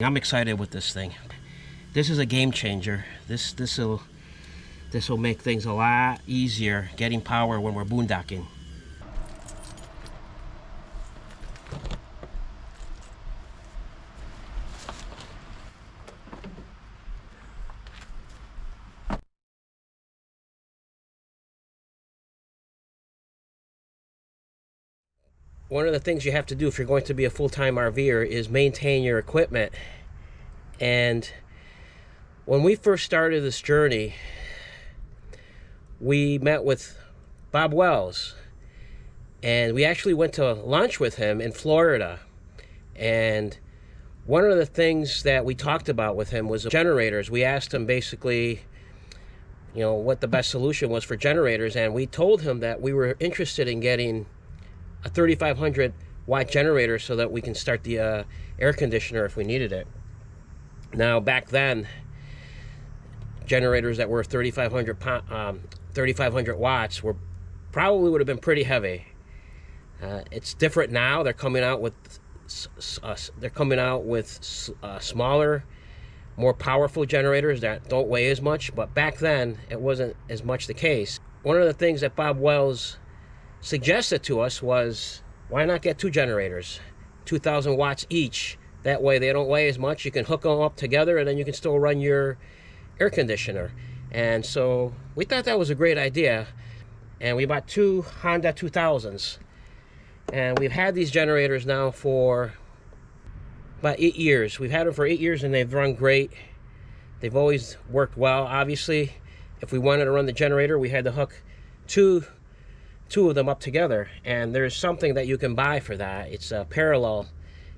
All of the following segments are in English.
I'm excited with this thing. This is a game changer. This will make things a lot easier getting power when we're boondocking. One of the things you have to do if you're going to be a full-time RVer is maintain your equipment. And when we first started this journey, we met with Bob Wells, and we actually went to lunch with him in Florida. And one of the things that we talked about with him was generators. We asked him basically, you know, what the best solution was for generators, and we told him that we were interested in getting a 3,500 watt generator so that we can start the air conditioner if we needed it. Now, back then, generators that were 3,500 watts were probably would have been pretty heavy. It's different now. They're coming out with smaller, more powerful generators that don't weigh as much. But back then, it wasn't as much the case. One of the things that Bob Wells suggested to us was, why not get two generators, 2,000 watts each? That way they don't weigh as much. You can hook them up together, and then you can still run your air conditioner. And so we thought that was a great idea, and we bought two Honda 2000s. And we've had these generators now for about 8 years. We've had them for 8 years, and they've run great. They've always worked well. Obviously, if we wanted to run the generator, we had to hook two of them up together, and there's something that you can buy for that. It's a parallel.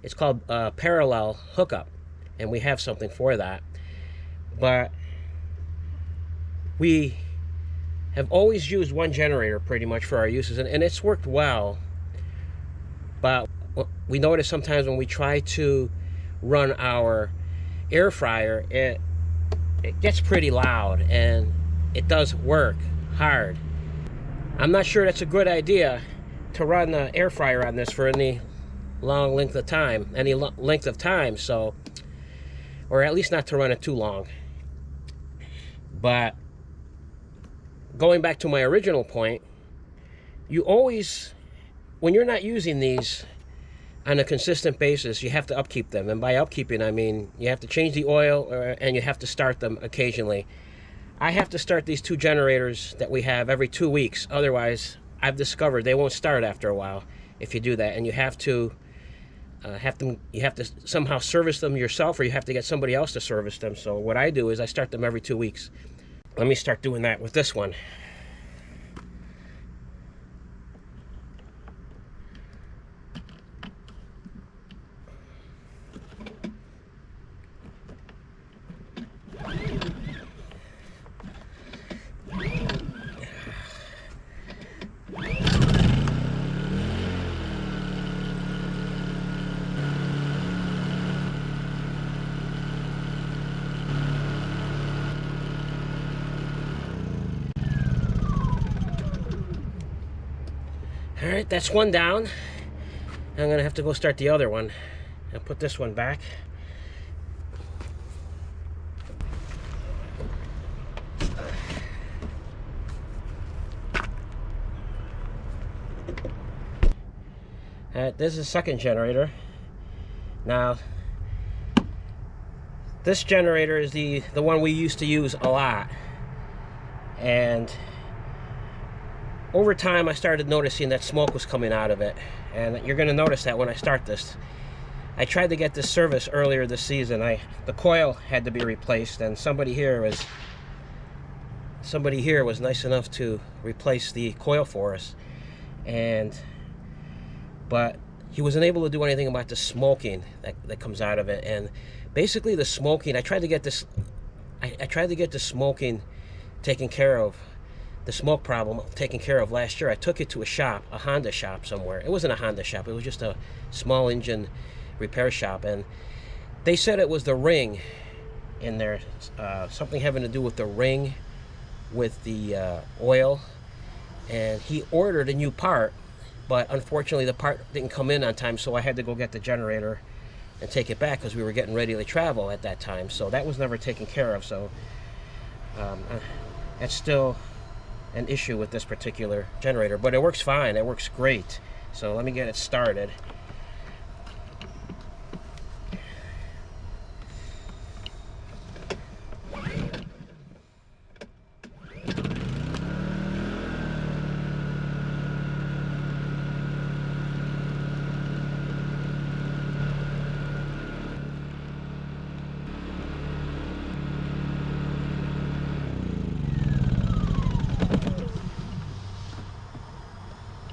It's called a parallel hookup, and we have something for that. But we have always used one generator pretty much for our uses, and it's worked well. But we notice sometimes when we try to run our air fryer, it gets pretty loud, and it does work hard. I'm not sure that's a good idea to run the air fryer on this for any long length of time, so, or at least not to run it too long. But going back to my original point, you always, when you're not using these on a consistent basis, you have to upkeep them. And by upkeeping, I mean you have to change the oil, and you have to start them occasionally. I have to start these two generators that we have every 2 weeks. Otherwise, I've discovered they won't start after a while if you do that. And you have to somehow service them yourself, or you have to get somebody else to service them. So what I do is I start them every 2 weeks. Let me start doing that with this one. All right, that's one down. I'm gonna have to go start the other one and put this one back. All right, this is the second generator. Now, this generator is the one we used to use a lot, and over time I started noticing that smoke was coming out of it, and you're going to notice that when I start this. I tried to get this service earlier this season. The coil had to be replaced, and somebody here was nice enough to replace the coil for us, but he wasn't able to do anything about the smoking that comes out of it. And basically the smoking, I tried to get the smoking taken care of, the smoke problem taken care of last year. I took it to a Honda shop somewhere. It wasn't a Honda shop, it was just a small engine repair shop, and they said it was the ring in there, something having to do with the ring with the oil. And he ordered a new part, but unfortunately the part didn't come in on time, so I had to go get the generator and take it back because we were getting ready to travel at that time. So that was never taken care of. So that's still an issue with this particular generator, but it works fine. It works great. So let me get it started.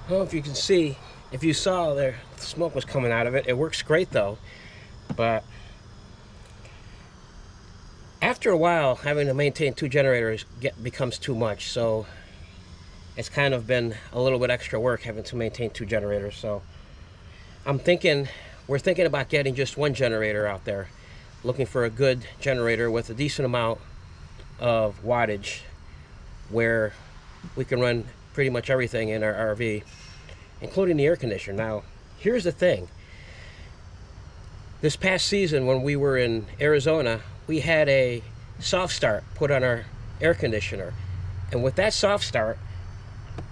Well, if you can see, if you saw there, the smoke was coming out of it. It works great though, but after a while, having to maintain 2 generators becomes too much. So it's kind of been a little bit extra work having to maintain 2 generators. So we're thinking about getting just 1 generator out there, looking for a good generator with a decent amount of wattage where we can run pretty much everything in our RV, including the air conditioner. Now, here's the thing. This past season when we were in Arizona, we had a soft start put on our air conditioner. And with that soft start,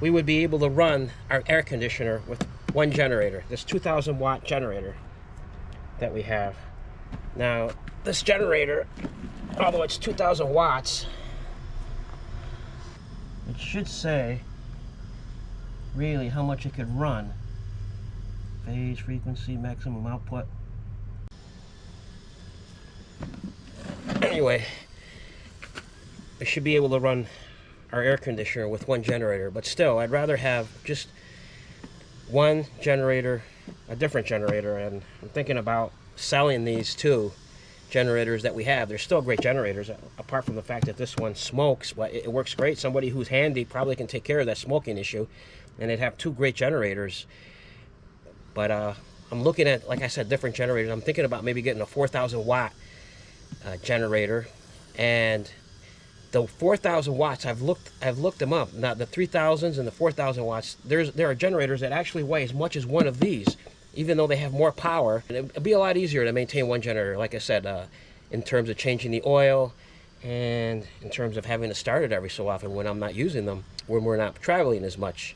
we would be able to run our air conditioner with 1 generator, this 2,000 watt generator that we have. Now, this generator, although it's 2,000 watts, it should say really how much it could run. Phase, frequency, maximum output. Anyway, we should be able to run our air conditioner with 1 generator, but still, I'd rather have just 1 generator, a different generator, and I'm thinking about selling these 2 generators that we have. They're still great generators, apart from the fact that this one smokes, but it works great. Somebody who's handy probably can take care of that smoking issue, and they'd have 2 great generators. But I'm looking at, like I said, different generators. I'm thinking about maybe getting a 4,000 watt generator, and the 4,000 watts, I've looked them up. Now the 3,000s and the 4,000 watts, there are generators that actually weigh as much as one of these, even though they have more power. And it'd be a lot easier to maintain 1 generator, like I said, in terms of changing the oil and in terms of having to start it every so often when I'm not using them, when we're not traveling as much.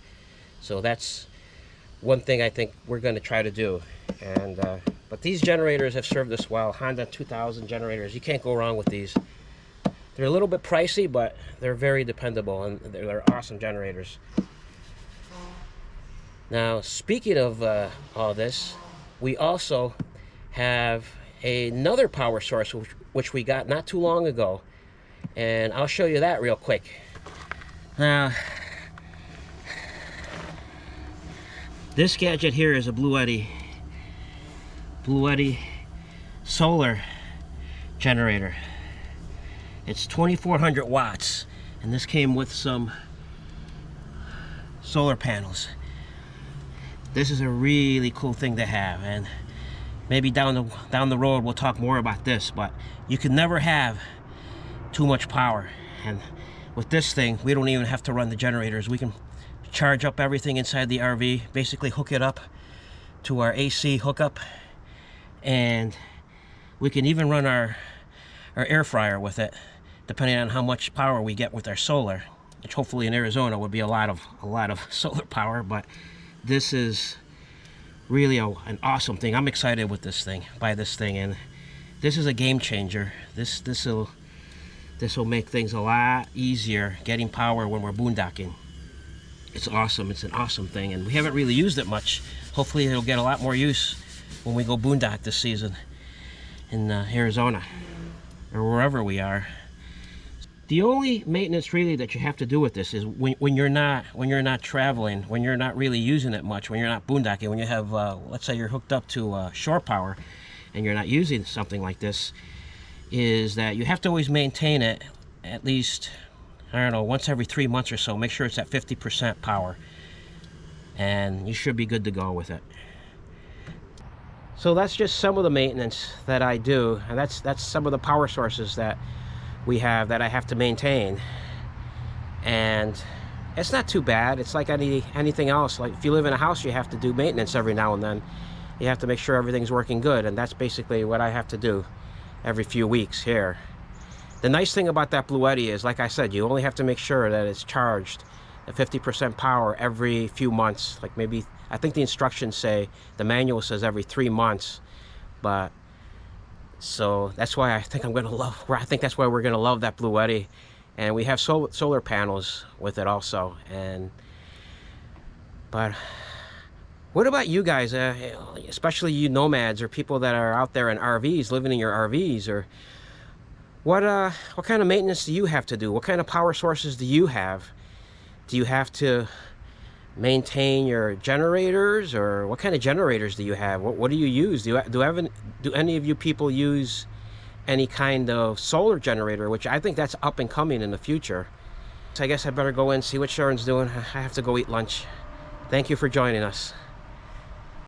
So that's one thing I think we're going to try to do. And but these generators have served us well. Honda 2000 generators, you can't go wrong with these. They're a little bit pricey, but they're very dependable, and they're awesome generators. Now, speaking of all this, we also have another power source which we got not too long ago, and I'll show you that real quick. Now, this gadget here is a Bluetti solar generator. It's 2,400 watts, and this came with some solar panels. This is a really cool thing to have, and maybe down the road we'll talk more about this, but you can never have too much power. And with this thing, we don't even have to run the generators. We can charge up everything inside the RV, basically hook it up to our AC hookup, and we can even run our air fryer with it, depending on how much power we get with our solar, which hopefully in Arizona would be a lot of solar power. But this is really an awesome thing. I'm excited with this thing, by this thing, and this is a game changer. This will make things a lot easier getting power when we're boondocking. It's awesome. It's an awesome thing, and we haven't really used it much. Hopefully it'll get a lot more use when we go boondock this season in Arizona or wherever we are. The only maintenance really that you have to do with this is when you're not traveling, when you're not really using it much, when you're not boondocking, when you have let's say you're hooked up to shore power and you're not using something like this, is that you have to always maintain it at least, I don't know, once every 3 months or so. Make sure it's at 50% power, and you should be good to go with it. So that's just some of the maintenance that I do, and that's some of the power sources that we have that I have to maintain. And it's not too bad. It's like anything else. Like if you live in a house, you have to do maintenance every now and then. you have to make sure everything's working good, and that's basically what I have to do every few weeks here. The nice thing about that Bluetti is, like I said, you only have to make sure that it's charged at 50% power every few months. Like maybe, I think the instructions say, the manual says every 3 months, but so that's why I think that's why we're gonna love that Bluetti. And we have solar panels with it also. But what about you guys, especially you nomads or people that are out there in RVs, living in your RVs, or what kind of maintenance do you have to do? What kind of power sources do you have? Do you have to maintain your generators, or what kind of generators do you have? What do you use? Do any of you people use any kind of solar generator, which I think that's up and coming in the future? So I guess I better go in and see what Sharon's doing. I have to go eat lunch. Thank you for joining us.